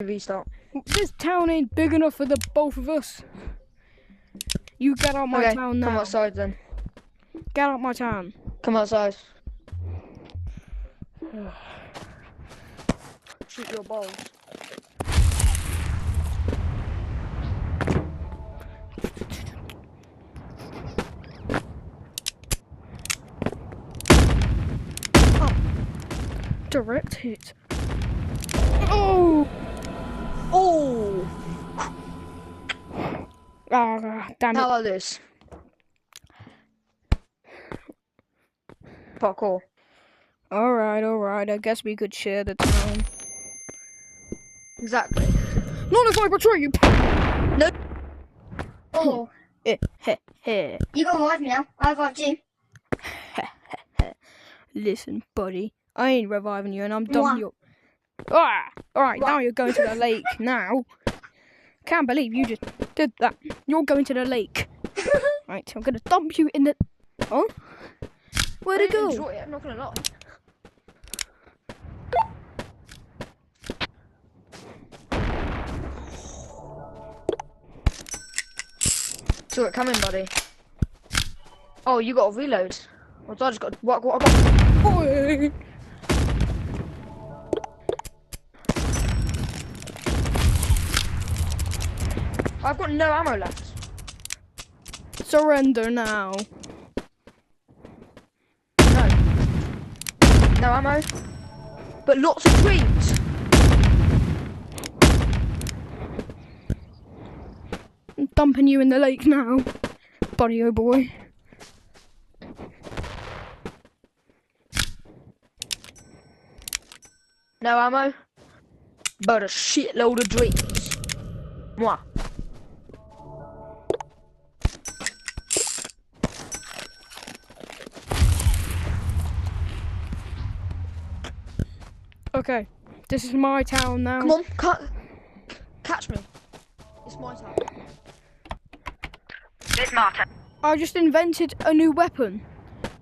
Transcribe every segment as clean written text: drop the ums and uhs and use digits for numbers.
Restart. This town ain't big enough for the both of us. You get out my town now. Come outside then. Get out my town. Come outside. Shoot your balls. Direct hit. Oh! Oh! Ah, damn it. How about this? Parkour. Alright. I guess we could share the town. Exactly. Not if I betray you! No. Oh. You got revive me now. I revived you. Listen, buddy. I ain't reviving you and I'm done your... Ah! Alright, now you're going to the lake now. Can't believe you just did that. You're going to the lake. Right, I'm gonna dump you in the... Oh? Where'd it go? Enjoy it, I'm not gonna lie. So it come in, buddy. Oh, you got a reload. Well, I just got what I got. Oi. I've got no ammo left. Surrender now. No. No ammo. But lots of dreams. I'm dumping you in the lake now. Buddy, oh boy. No ammo. But a shitload of dreams. Mwah. Okay, this is my town now. Come on, catch me. It's my town. It's Martin. I just invented a new weapon.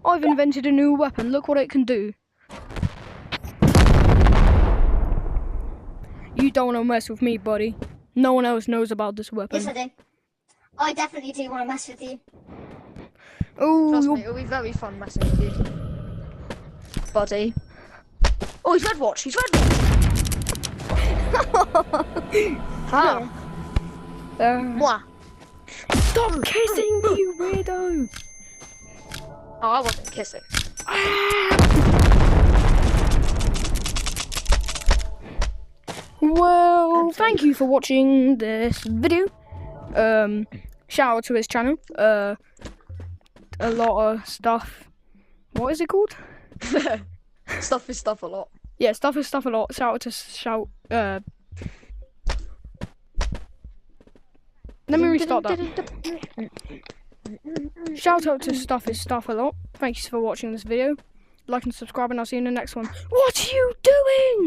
I've invented a new weapon. Look what it can do. You don't want to mess with me, buddy. No one else knows about this weapon. Yes, I do. I definitely do want to mess with you. Trust Oh, me, it'll be very fun messing with you. Buddy. Oh, he's red watch. He's red watch. How? Mwah. Stop kissing me, you weirdo! Oh, I wasn't kissing. Well, thank you for watching this video. Shout out to his channel. A lot of stuff. What is it called? Stuff is stuff a lot. Yeah, stuff is stuff a lot. Shout out to Let me restart that. Shout out to stuff is stuff a lot. Thanks for watching this video. Like and subscribe, and I'll see you in the next one. What are you doing?